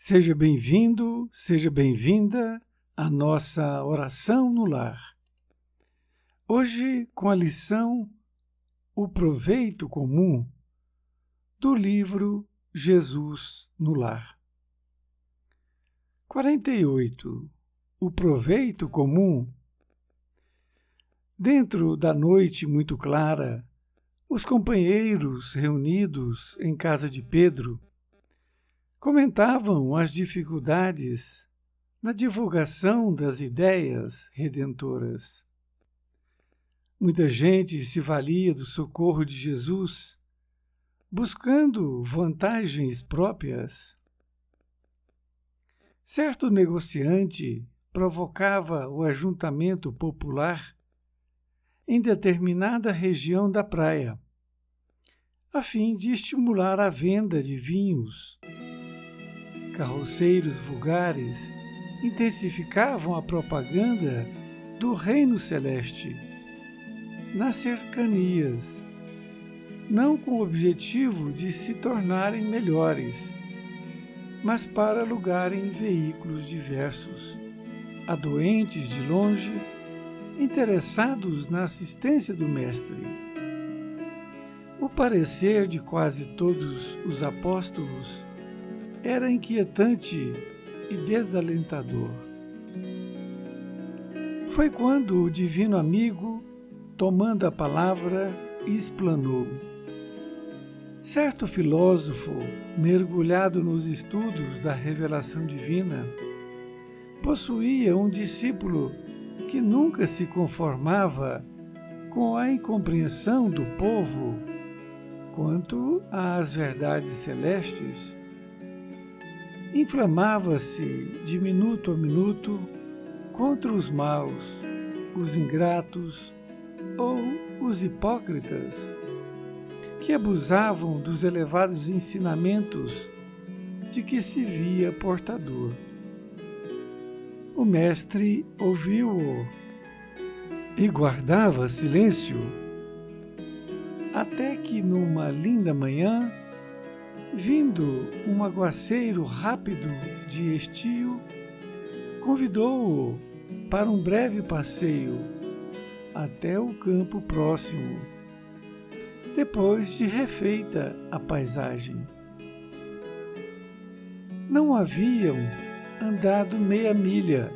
Seja bem-vindo, seja bem-vinda à nossa oração no lar. Hoje, com a lição O Proveito Comum, do livro Jesus no Lar. 48. O Proveito Comum. Dentro da noite muito clara, os companheiros reunidos em casa de Pedro comentavam as dificuldades na divulgação das ideias redentoras. Muita gente se valia do socorro de Jesus, buscando vantagens próprias. Certo negociante provocava o ajuntamento popular em determinada região da praia, a fim de estimular a venda de vinhos. Carroceiros vulgares intensificavam a propaganda do Reino Celeste nas cercanias, não com o objetivo de se tornarem melhores, mas para alugarem veículos diversos a doentes de longe, interessados na assistência do Mestre. O parecer de quase todos os apóstolos era inquietante e desalentador. Foi quando o divino amigo, tomando a palavra, explanou. Certo filósofo, mergulhado nos estudos da revelação divina, possuía um discípulo que nunca se conformava com a incompreensão do povo quanto às verdades celestes. Inflamava-se de minuto a minuto contra os maus, os ingratos ou os hipócritas, que abusavam dos elevados ensinamentos de que se via portador. O mestre ouviu-o e guardava silêncio, até que numa linda manhã, vindo um aguaceiro rápido de estio, convidou-o para um breve passeio até o campo próximo, depois de refeita a paisagem. Não haviam andado meia milha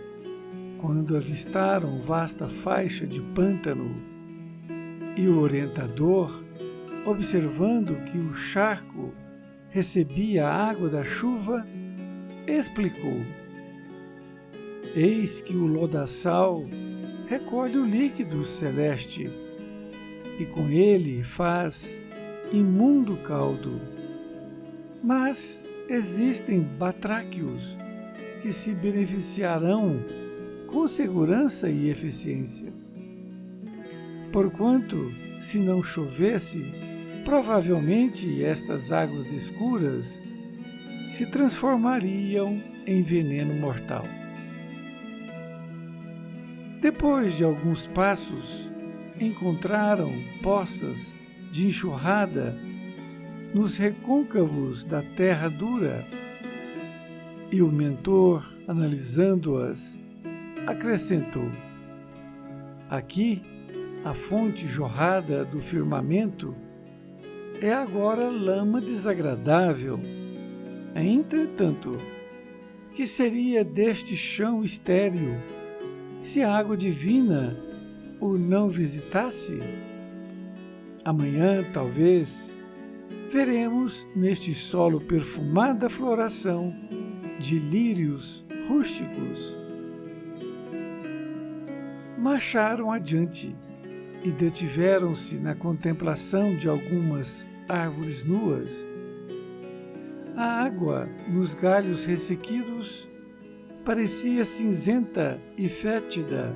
quando avistaram vasta faixa de pântano e o orientador, observando que o charco recebia a água da chuva, explicou: eis que o lodaçal recolhe o líquido celeste e com ele faz imundo caldo. Mas existem batráquios que se beneficiarão com segurança e eficiência. Porquanto, se não chovesse, provavelmente estas águas escuras se transformariam em veneno mortal. Depois de alguns passos, encontraram poças de enxurrada nos recôncavos da terra dura, e o mentor, analisando-as, acrescentou: aqui, a fonte jorrada do firmamento é agora lama desagradável. Entretanto, que seria deste chão estéril se a água divina o não visitasse? Amanhã, talvez, veremos neste solo perfumada floração de lírios rústicos. Marcharam adiante e detiveram-se na contemplação de algumas árvores nuas. A água nos galhos ressequidos parecia cinzenta e fétida,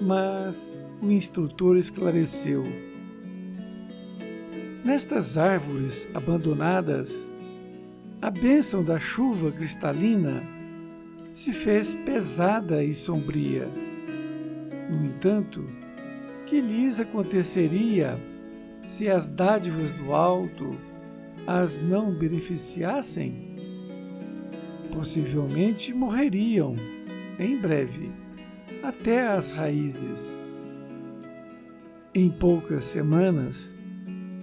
mas o instrutor esclareceu: nestas árvores abandonadas, a bênção da chuva cristalina se fez pesada e sombria. No entanto, que lhes aconteceria se as dádivas do alto as não beneficiassem? possivelmente morreriam em breve, até as raízes. Em poucas semanas,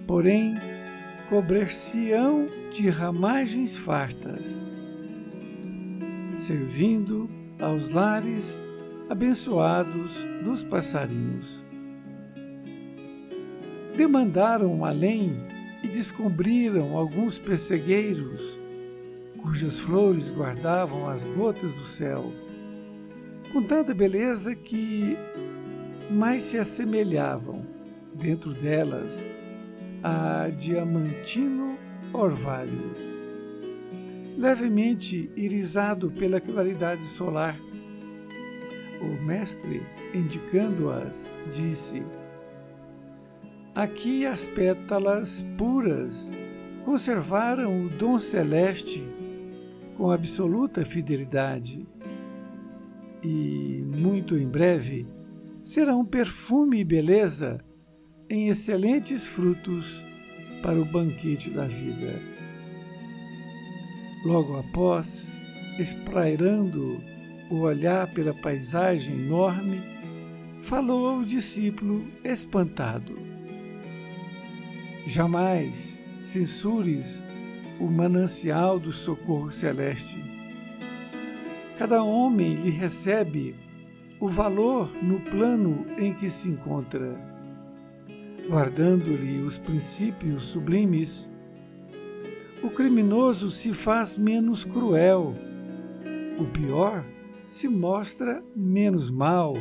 porém, cobrir-se-ão de ramagens fartas, servindo aos lares abençoados dos passarinhos. Demandaram além e descobriram alguns pessegueiros, cujas flores guardavam as gotas do céu, com tanta beleza que mais se assemelhavam, dentro delas, a diamantino orvalho, levemente irisado pela claridade solar. O mestre, indicando-as, disse: aqui as pétalas puras conservaram o dom celeste com absoluta fidelidade e, muito em breve, serão perfume e beleza em excelentes frutos para o banquete da vida. Logo após, esprairando o olhar pela paisagem enorme, falou ao discípulo espantado: jamais censures o manancial do socorro celeste. Cada homem lhe recebe o valor no plano em que se encontra, guardando-lhe os princípios sublimes. O criminoso se faz menos cruel, o pior se mostra menos mal,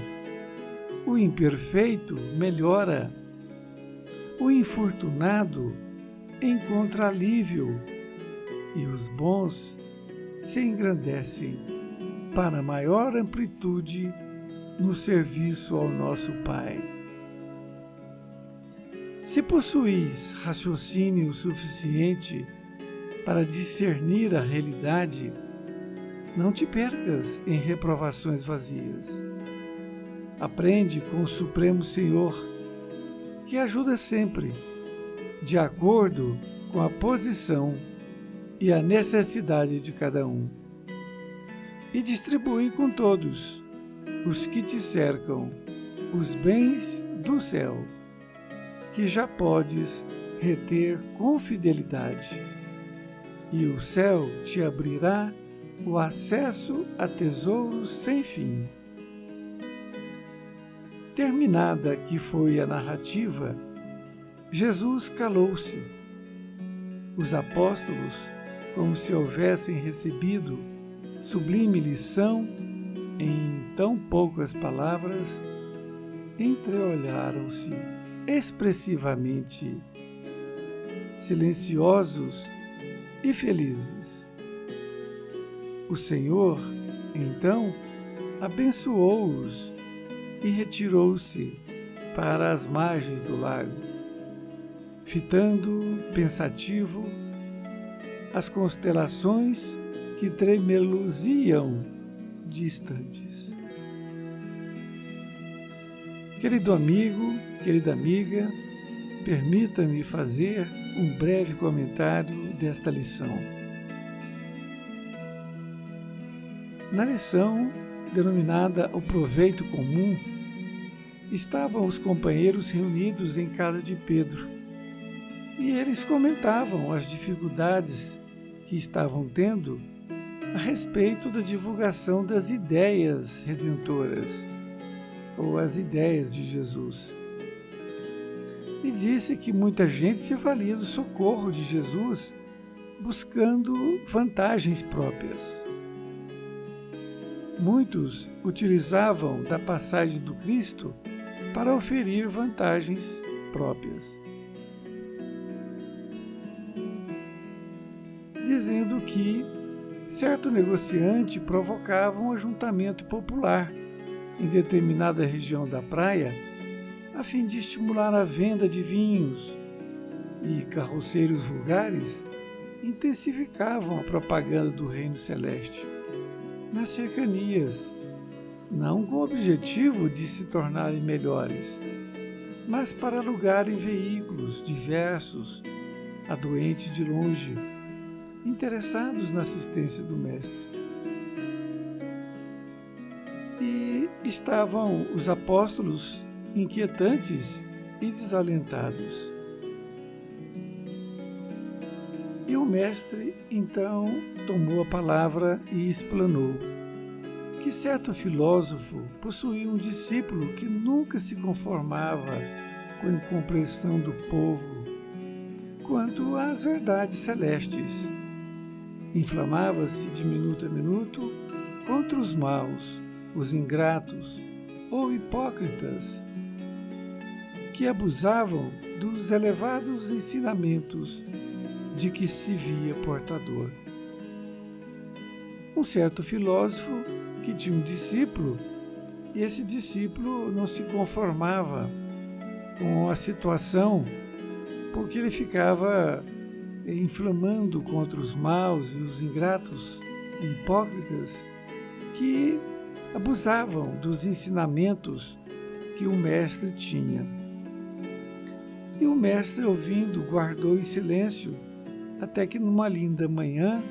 o imperfeito melhora, o infortunado encontra alívio e os bons se engrandecem para maior amplitude no serviço ao nosso Pai. Se possuís raciocínio suficiente para discernir a realidade, não te percas em reprovações vazias. Aprende com o Supremo Senhor, que ajuda sempre, de acordo com a posição e a necessidade de cada um, e distribui com todos os que te cercam os bens do céu, que já podes reter com fidelidade, e o céu te abrirá o acesso a tesouros sem fim. Terminada que foi a narrativa, Jesus calou-se. Os apóstolos, como se houvessem recebido sublime lição em tão poucas palavras, entreolharam-se expressivamente, silenciosos e felizes. O Senhor, então, abençoou-os e retirou-se para as margens do lago, fitando, pensativo, as constelações que tremeluziam distantes. Querido amigo, querida amiga, permita-me fazer um breve comentário desta lição. Na lição, denominada O Proveito Comum, estavam os companheiros reunidos em casa de Pedro, e eles comentavam as dificuldades que estavam tendo a respeito da divulgação das ideias redentoras, ou as ideias de Jesus. E disse que muita gente se valia do socorro de Jesus buscando vantagens próprias. Muitos utilizavam da passagem do Cristo para oferir vantagens próprias, dizendo que certo negociante provocava um ajuntamento popular em determinada região da praia a fim de estimular a venda de vinhos, e carroceiros vulgares intensificavam a propaganda do reino celeste nas cercanias, não com o objetivo de se tornarem melhores, mas para alugarem veículos diversos a doentes de longe, interessados na assistência do Mestre. E estavam os apóstolos inquietantes e desalentados. E o Mestre, então, tomou a palavra e explanou que certo filósofo possuía um discípulo que nunca se conformava com a incompreensão do povo quanto às verdades celestes. Inflamava-se de minuto a minuto contra os maus, os ingratos ou hipócritas, que abusavam dos elevados ensinamentos de que se via portador. Um certo filósofo que tinha um discípulo, e esse discípulo não se conformava com a situação, porque ele ficava inflamando contra os maus e os ingratos e hipócritas que abusavam dos ensinamentos que o Mestre tinha. E o Mestre, ouvindo, guardou em silêncio, até que numa linda manhã,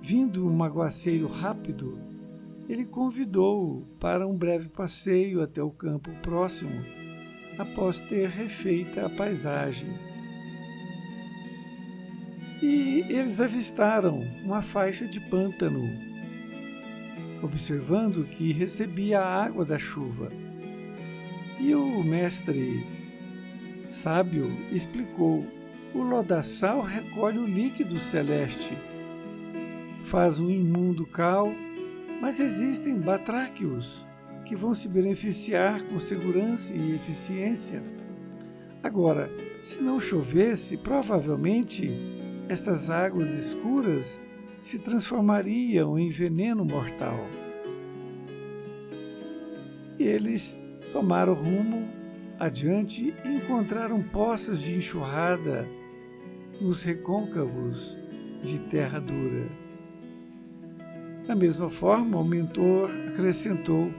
vindo um aguaceiro rápido, ele convidou-o para um breve passeio até o campo próximo, após ter refeita a paisagem. E eles avistaram uma faixa de pântano, observando que recebia a água da chuva. E o Mestre sábio explicou: o lodaçal recolhe o líquido celeste, faz um imundo cal, mas existem batráquios que vão se beneficiar com segurança e eficiência. Agora, se não chovesse, provavelmente estas águas escuras se transformariam em veneno mortal. E eles tomaram rumo adiante e encontraram poças de enxurrada nos recôncavos de terra dura. Da mesma forma, o mentor acrescentou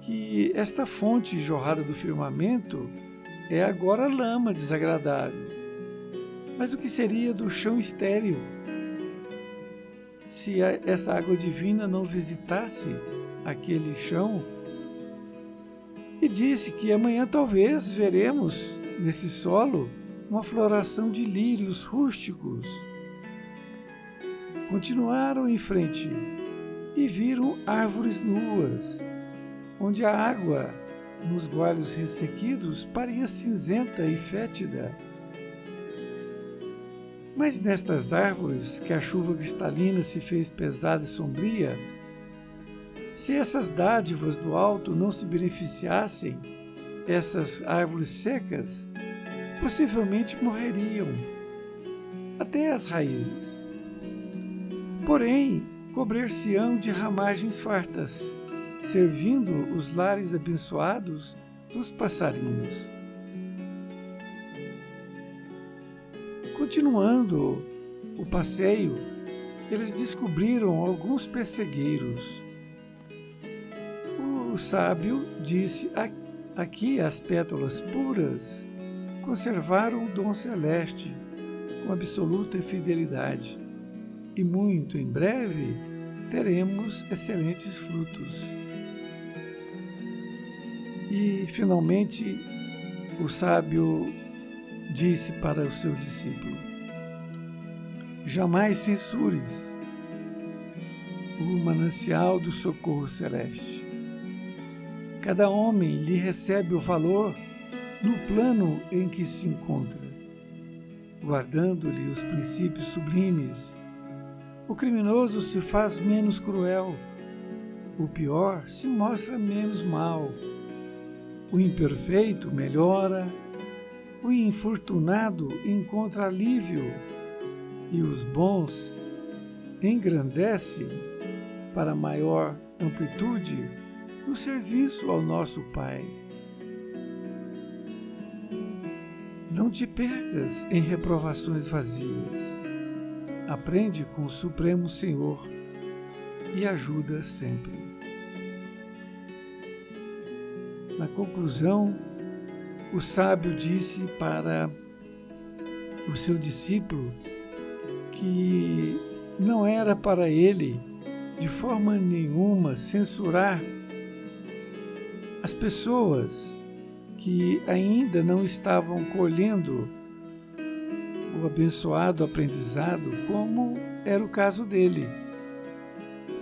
que esta fonte jorrada do firmamento é agora lama desagradável. Mas o que seria do chão estéril se essa água divina não visitasse aquele chão? E disse que amanhã talvez veremos nesse solo uma floração de lírios rústicos. Continuaram em frente e viram árvores nuas, onde a água nos galhos ressequidos parecia cinzenta e fétida. Mas nestas árvores que a chuva cristalina se fez pesada e sombria, se essas dádivas do alto não se beneficiassem, essas árvores secas possivelmente morreriam, até as raízes. Porém, cobrir-se-ão de ramagens fartas, servindo os lares abençoados dos passarinhos. Continuando o passeio, eles descobriram alguns pessegueiros. O sábio disse: aqui as pétalas puras conservaram o dom celeste com absoluta fidelidade, e muito em breve teremos excelentes frutos. E, finalmente, o sábio disse para o seu discípulo: jamais censures o manancial do socorro celeste. Cada homem lhe recebe o valor no plano em que se encontra, guardando-lhe os princípios sublimes. O criminoso se faz menos cruel, o pior se mostra menos mal, o imperfeito melhora, o infortunado encontra alívio e os bons engrandecem para maior amplitude no serviço ao nosso Pai. Não te percas em reprovações vazias. Aprende com o Supremo Senhor e ajuda sempre. Na conclusão, o sábio disse para o seu discípulo que não era para ele, de forma nenhuma, censurar as pessoas que ainda não estavam colhendo o abençoado aprendizado, como era o caso dele.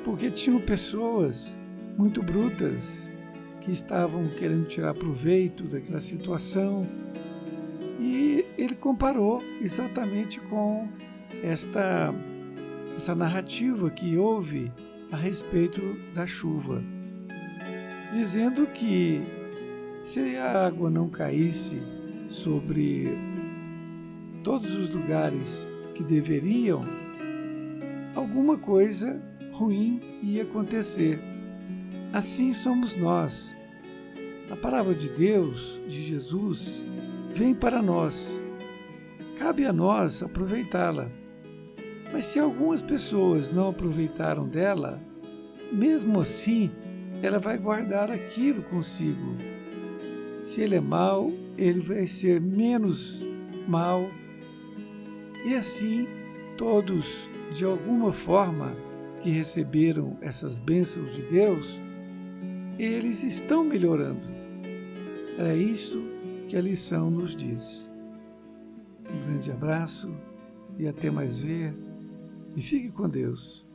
Porque tinham pessoas muito brutas que estavam querendo tirar proveito daquela situação, e ele comparou exatamente com essa narrativa que houve a respeito da chuva, dizendo que se a água não caísse sobre todos os lugares que deveriam, alguma coisa ruim ia acontecer. Assim somos nós. A palavra de Deus, de Jesus, vem para nós. Cabe a nós aproveitá-la. Mas se algumas pessoas não aproveitaram dela, mesmo assim, ela vai guardar aquilo consigo. Se ele é mau, ele vai ser menos mau. E assim, todos, de alguma forma, que receberam essas bênçãos de Deus, eles estão melhorando. É isso que a lição nos diz. Um grande abraço e até mais ver. E fique com Deus.